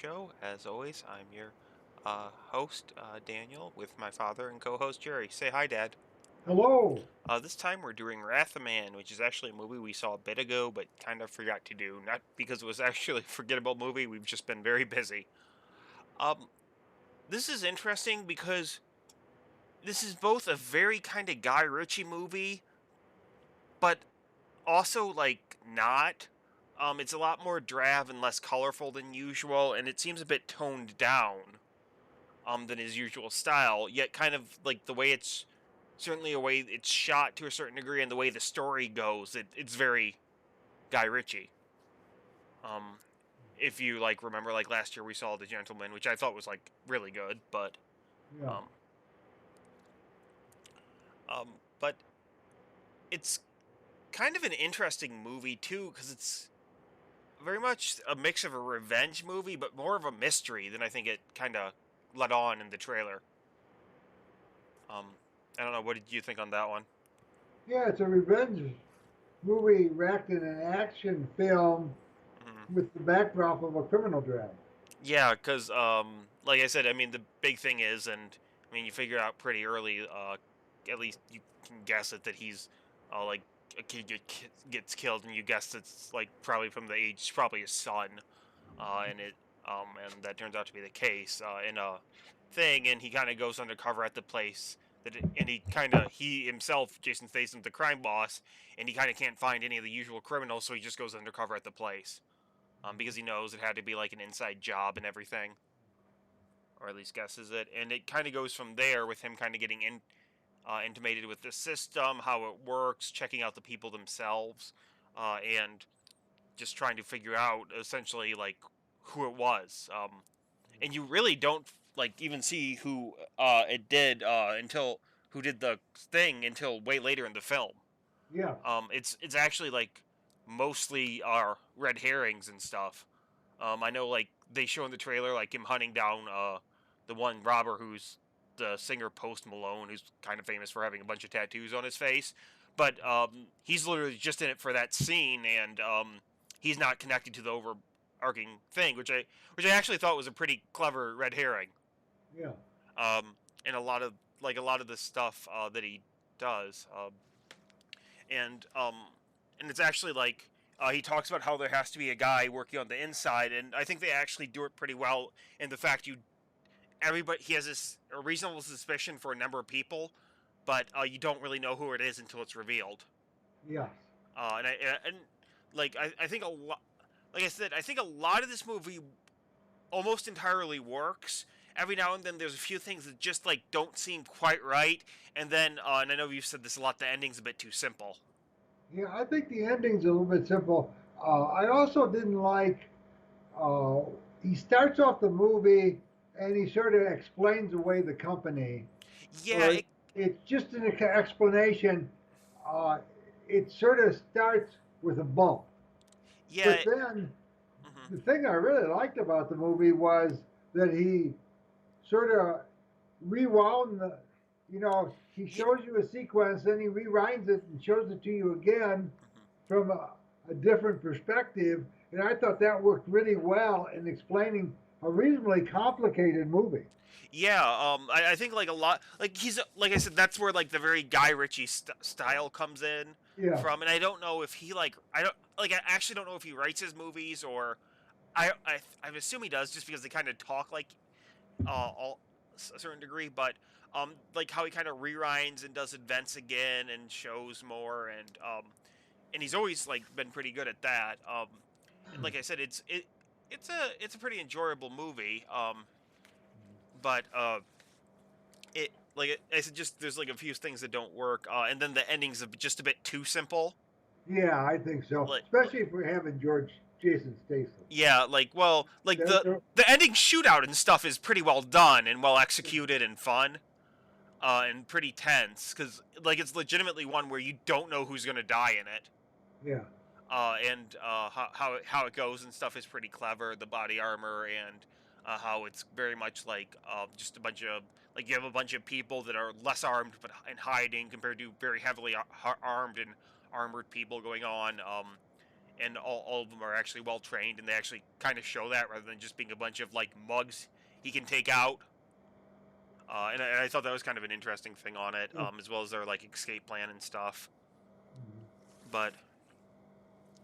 show. As always, I'm your host, Daniel, with my father and co host, Jerry. Say hi, Dad. Hello. This time we're doing Wrath of Man, which is actually a movie we saw a bit ago, but kind of forgot to do. Not because it was actually a forgettable movie, we've just been very busy. Um, this is interesting because this is both a very kind of Guy Ritchie movie, but also, like, not. It's a lot more drab and less colorful than usual, and it seems a bit toned down than his usual style, yet kind of like the way it's certainly a way it's shot to a certain degree and the way the story goes, it's very Guy Ritchie. Um if you like remember like last year we saw The Gentleman, which I thought was like really good, Yeah. um but it's kind of an interesting movie too cuz it's very much a mix of a revenge movie but more of a mystery than I think it kind of let on in the trailer. I don't know, what did you think on that one? Yeah, it's a revenge movie wrapped in an action film Mhm. with the backdrop of a criminal drama. Yeah, because like I said, I mean the big thing is, and I mean you figure out pretty early, at least you can guess it that he's, like a kid gets killed, and you guess it's like probably from the age, probably his son, and that turns out to be the case, in a thing, and he kind of goes undercover at the place and he himself, Jason Statham, the crime boss, and he kind of can't find any of the usual criminals, so he just goes undercover at the place because he knows it had to be like an inside job and everything, or at least guesses it. And it kind of goes from there with him kind of getting intimated with the system, how it works, checking out the people themselves, and just trying to figure out essentially like who it was. And you really don't like even see who it did until who did the thing until way later in the film. Yeah. It's actually like mostly red herrings and stuff. I know like they show in the trailer like him hunting down the one robber who's the singer Post Malone, who's kind of famous for having a bunch of tattoos on his face. But he's literally just in it for that scene, and he's not connected to the overarching thing, which I actually thought was a pretty clever red herring. Yeah. And a lot of the stuff that he does. And it's actually like he talks about how there has to be a guy working on the inside, and I think they actually do it pretty well in the fact you everybody he has this a reasonable suspicion for a number of people, but you don't really know who it is until it's revealed. Yes. And like I think a lot, like I said, I think a lot of this movie almost entirely works. Every now and then, there's a few things that just like don't seem quite right, and then and I know you've said this a lot. The ending's a bit too simple. Yeah, I think the ending's a little bit simple. I also didn't like, uh, he starts off the movie and he sort of explains away the company. Yeah, Or it's just an explanation. Uh, it sort of starts with a bump. yeah. But then Mhm. the thing I really liked about the movie was that he sort of rewound the, he Yeah. shows you a sequence, then he rewinds it and shows it to you again Mhm. from a different perspective. And I thought that worked really well in explaining a reasonably complicated movie. Yeah, I think like a lot, like he's like I said, that's where like the very Guy Ritchie style comes in Yeah, from, and I don't know if he like I actually don't know if he writes his movies or I assume he does just because they kind of talk like all a certain degree, but like how he kind of rewinds and does events again and shows more, and he's always like been pretty good at that. And like I said, it's a pretty enjoyable movie. But it like I said, just there's like a few things that don't work, and then the ending's just a bit too simple. yeah, I think so. Like Especially if we're having Jason Statham. yeah, like well, like They're, they're, the ending shootout and stuff is pretty well done and well executed and fun, and pretty tense because like it's legitimately one where you don't know who's gonna die in it. yeah, And how it goes and stuff is pretty clever. The body armor and how it's very much like just a bunch of like you have a bunch of people that are less armed but in hiding compared to very heavily armed and armored people going on. and all of them are actually well trained, and they actually kind of show that rather than just being a bunch of like mugs he can take out. And I thought that was kind of an interesting thing on it, Yeah. as well as their like escape plan and stuff. Mhm. But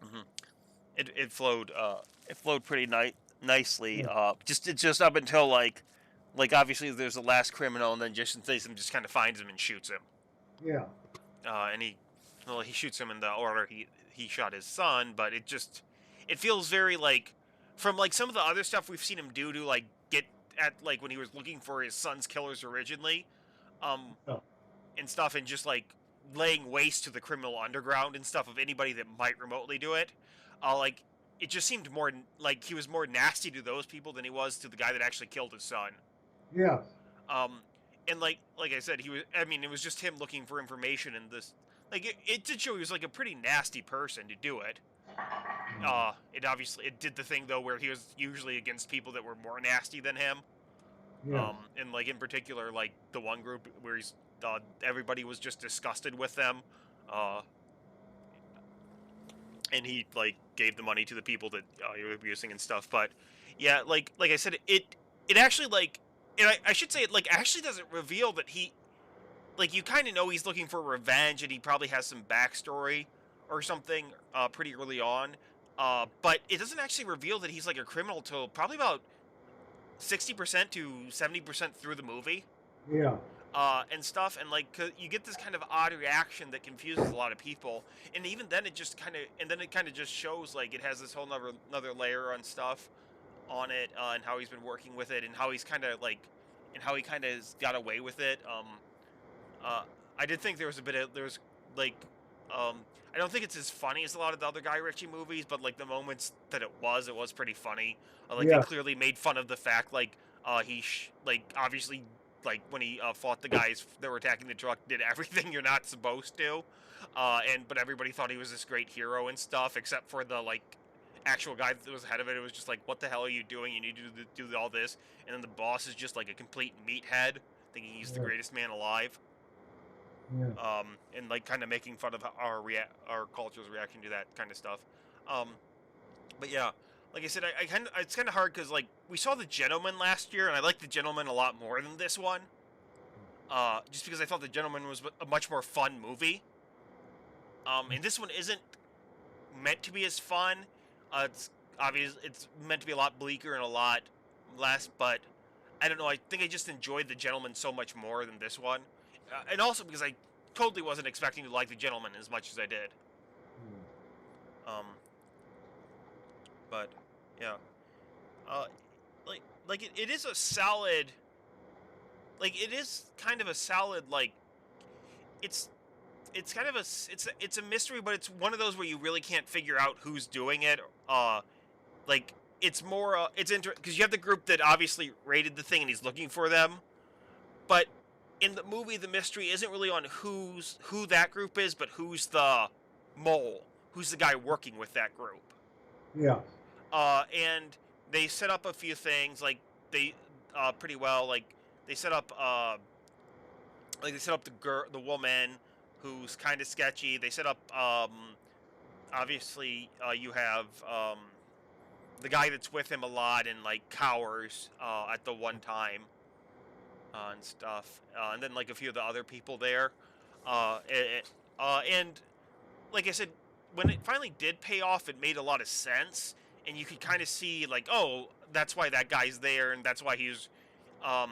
mhm, it flowed pretty nicely. Yeah. Just up until like obviously there's the last criminal, and then Jason Statham just kind of finds him and shoots him. Yeah. And he shoots him in the order he shot his son, but it feels very like from like some of the other stuff we've seen him do to like get at like when he was looking for his son's killers originally, um Yeah. and stuff, and just like laying waste to the criminal underground and stuff of anybody that might remotely do it. Like it just seemed more like he was more nasty to those people than he was to the guy that actually killed his son. Yes. Um, and like I said, he was. I mean, it was just him looking for information, and this like it did show he was like a pretty nasty person to do it. Mm. It obviously it did the thing though where he was usually against people that were more nasty than him. Yes. And like in particular, like the one group where everybody was just disgusted with them. Uh, and he like gave the money to the people that he was abusing and stuff. But yeah, like I said, it actually like, and I should say it like actually doesn't reveal that he like you kind of know he's looking for revenge and he probably has some backstory or something pretty early on. But it doesn't actually reveal that he's like a criminal till probably about 60% to 70% through the movie. Yeah. And stuff, and like you get this kind of odd reaction that confuses a lot of people, and even then it just kind of, and then it kind of just shows like it has this whole another layer on stuff on it, and how he's been working with it, and how he's kind of like, and how he kind of has got away with it. Uh, I did think there was like, um, I don't think it's as funny as a lot of the other Guy Ritchie movies, but like the moments that it was pretty funny. Like they Yes. clearly made fun of the fact like like obviously like when he fought the guys that were attacking the truck, did everything you're not supposed to, and but everybody thought he was this great hero and stuff, except for the like actual guy that was ahead of it. It was just like, what the hell are you doing? You need to do all this, and then the boss is just like a complete meathead, thinking he's the Yes. greatest man alive, Yes. and like kind of making fun of our culture's reaction to that kind of stuff. Um, but yeah, like I said, I kind of it's kind of hard because like we saw The Gentleman last year, and I liked The Gentleman a lot more than this one. Just because I thought The Gentleman was a much more fun movie. And this one isn't meant to be as fun. It's obvious it's meant to be a lot bleaker and a lot less, but I don't know. I think I just enjoyed The Gentleman so much more than this one, and also because I totally wasn't expecting to like The Gentleman as much as I did. Um, but yeah, uh, like it is a solid, like it is kind of a solid like it's it's kind of it's a mystery, but it's one of those where you really can't figure out who's doing it. Like it's more it's because you have the group that obviously raided the thing and he's looking for them, but in the movie the mystery isn't really on who that group is, but who's the mole, who's the guy working with that group. Yes. And they set up a few things like they pretty well, like they set up they set up the woman who's kind of sketchy. They set up obviously you have the guy that's with him a lot and like cowers at the one time and stuff, and then like a few of the other people there, and like I said, when it finally did pay off, it made a lot of sense, and you could kind of see like, oh, that's why that guy's there, and that's why um,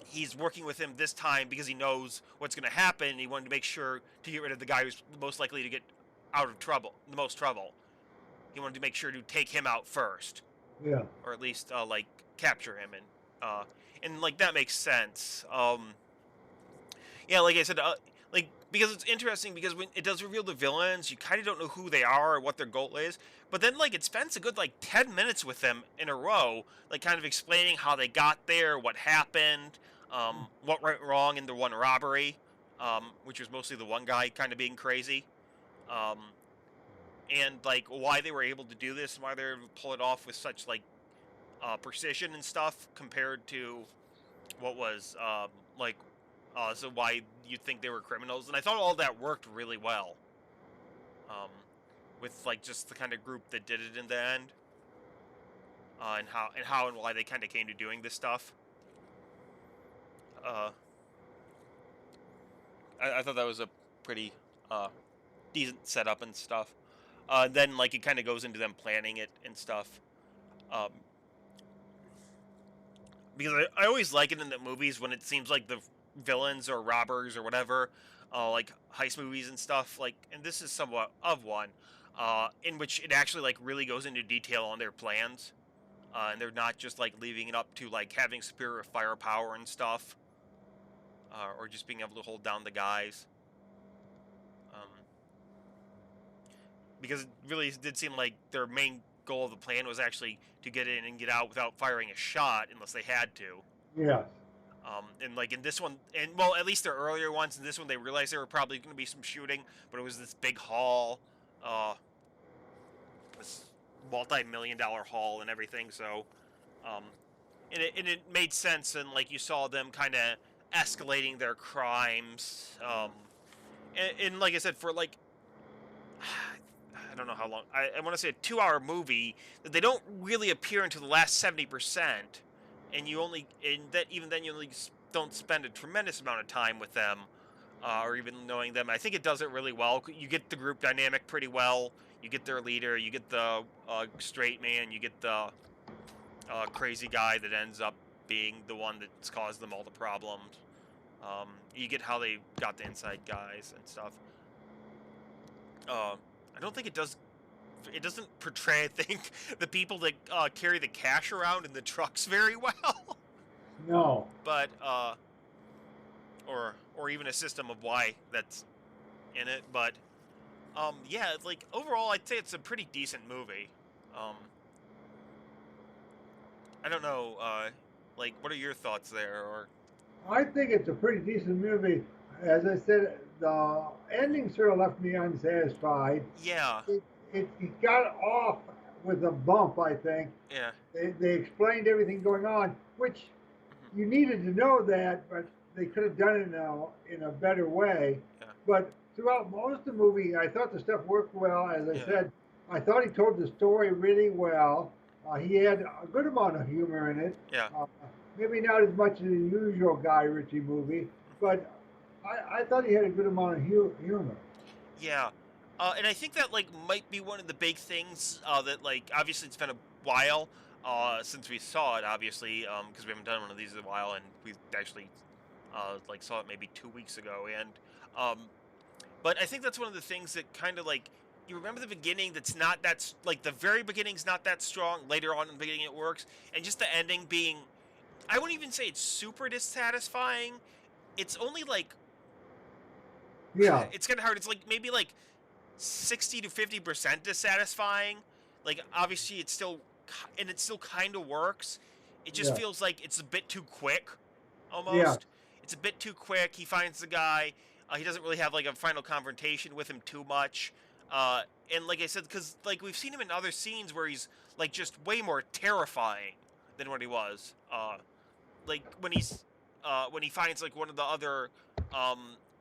he's working with him this time because he knows what's going to happen. And he wanted to make sure to get rid of the guy who's most likely to get out of trouble, the most trouble. He wanted to make sure to take him out first, Yeah. or at least like capture him, and like that makes sense. Yeah, like I said, like because it's interesting because when it does reveal the villains, you kind of don't know who they are or what their goal is. But then like it spends a good like 10 minutes with them in a row, like kind of explaining how they got there, what happened, what went wrong in the one robbery, which was mostly the one guy kind of being crazy, um, and like why they were able to do this and why they were able to pull it off with such like precision and stuff compared to what was like so why you'd think they were criminals, and I thought all that worked really well. Um, with like just the kind of group that did it in the end, and how and why they kind of came to doing this stuff. Uh, I thought that was a pretty uh decent setup and stuff. Then like it kind of goes into them planning it and stuff. Um, because I always like it in the movies when it seems like the villains or robbers or whatever, like heist movies and stuff. Like, and this is somewhat of one, in which it actually like really goes into detail on their plans, and they're not just like leaving it up to like having superior firepower and stuff, or just being able to hold down the guys. Um, because it really did seem like their main goal of the plan was actually to get in and get out without firing a shot unless they had to. Yes. And like in this one, and well, at least their earlier ones. In this one, they realized there were probably going to be some shooting, but it was this big hall, uh, this multi-million-dollar hall and everything. So, um, and it made sense, and like you saw them kind of escalating their crimes. And like I said, for like I don't know how long. I want to say a 2 hour movie that they don't really appear until the last 70%, and you only and that even then you only don't spend a tremendous amount of time with them, or even knowing them. I think it does it really well. You get the group dynamic pretty well. You get their leader. You get the straight man. You get the crazy guy that ends up being the one that's caused them all the problems. You get how they got the inside guys and stuff. Uh, I don't think it doesn't portray, I think, the people that carry the cash around in the trucks very well. No. But or even a system of why that's in it. But yeah, like overall, I'd say it's a pretty decent movie. Um, I don't know. Like, what are your thoughts there? Or I think it's a pretty decent movie. As I said, the ending sort of left me unsatisfied. yeah, It got off with a bump, I think. yeah, They explained everything going on, which mhm, you needed to know that, but they could have done it in a better way. yeah, But throughout most of the movie, I thought the stuff worked well. As I yeah, said, I thought he told the story really well. He had a good amount of humor in it. yeah. Uh, Maybe not as much as the usual Guy Ritchie movie, Mhm. but I thought he had a good amount of humor. Yeah. And I think that like might be one of the big things that like obviously it's been a while since we saw it obviously because we haven't done one of these in a while and we actually like saw it maybe 2 weeks ago and um but I think that's one of the things that kind of like you remember the beginning that's not like the very beginning's not that strong, later on in the beginning it works, and just the ending being, I wouldn't even say it's super dissatisfying. It's only like Yeah, it's kind of hard. It's like maybe like 60 to 50% dissatisfying. Like obviously it's still and it still kind of works. It just yeah, feels like it's a bit too quick yeah, almost. It's a bit too quick. He finds the guy. He doesn't really have like a final confrontation with him too much. And like I said, because like we've seen him in other scenes where he's like just way more terrifying than what he was. Like when he finds like one of the other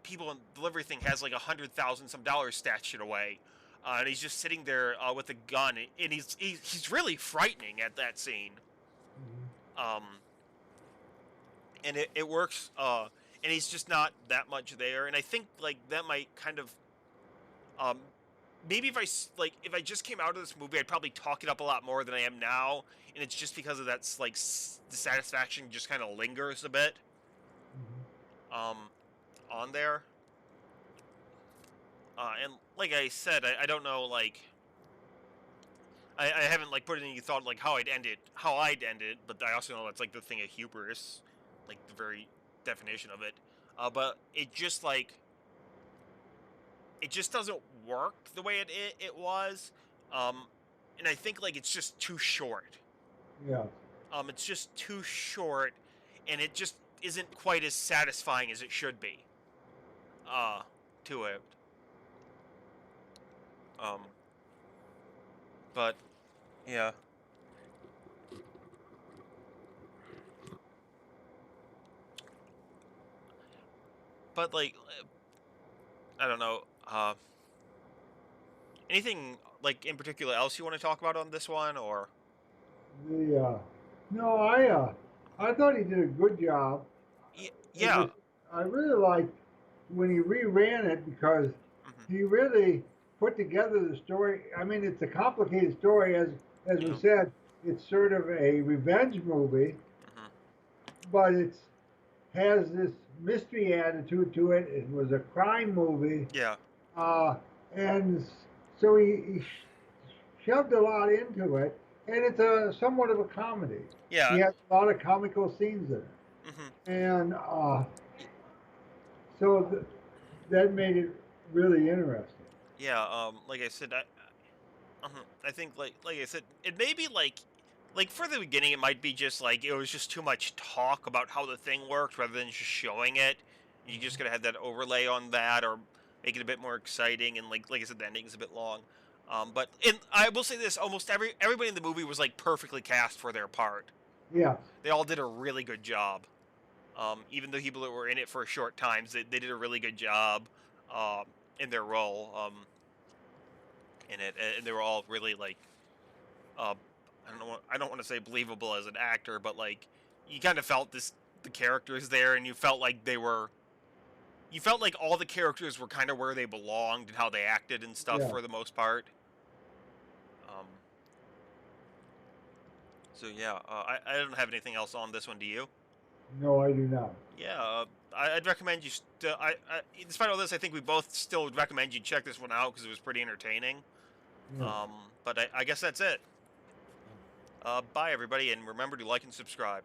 people in delivery thing has like 100,000 some dollars stashed away, and he's just sitting there with a gun, and he's really frightening at that scene. mhm, Um, and it works. And he's just not that much there, and I think like that might kind of um maybe if like if I just came out of this movie, I'd probably talk it up a lot more than I am now, and it's just because of that's like dissatisfaction just kind of lingers a bit mhm. um on there. And like I said, I don't know, like I haven't like put any thought like how I'd end it, but I also know that's like the thing of hubris, like the very definition of it. But it just like it just doesn't work the way it was. Um, and I think like it's just too short. Yeah. It's just too short, and it just isn't quite as satisfying as it should be. Uh, to it. Um, but yeah, but like I don't know. Anything like in particular else you want to talk about on this one, or? The no, I thought he did a good job. It Yeah. was I really liked when he reran it because Hmm. he really put together the story. I mean, it's a complicated story, as we Yeah. said. It's sort of a revenge movie, Hmm. but it's has this mystery attitude to it. It was a crime movie, Yeah. uh, and so he shoved a lot into it, and it's a somewhat of a comedy. He Yeah. has a lot of comical scenes in it, Hmm. and so that made it really interesting. Yeah. Like I said, I think like I said, it may be like for the beginning, it might be just like it was just too much talk about how the thing worked rather than just showing it. You just gotta have that overlay on that, or make it a bit more exciting. And like I said, the ending's a bit long. But and I will say this: almost everybody in the movie was like perfectly cast for their part. Yes, They all did a really good job. Even the people that were in it for short times, they did a really good job in their role in it, and they were all really like uh, I don't want to say believable as an actor, but like you kind of felt the characters there, and you felt like all the characters were kind of where they belonged and how they acted and stuff yeah, for the most part. Um, so yeah, I don't have anything else on this one. Do you? no, I do not. Yeah, I'd recommend you. Despite all this, I think we both still would recommend you check this one out because it was pretty entertaining. Yeah, But I guess that's it. Bye everybody, and remember to like and subscribe.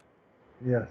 yes.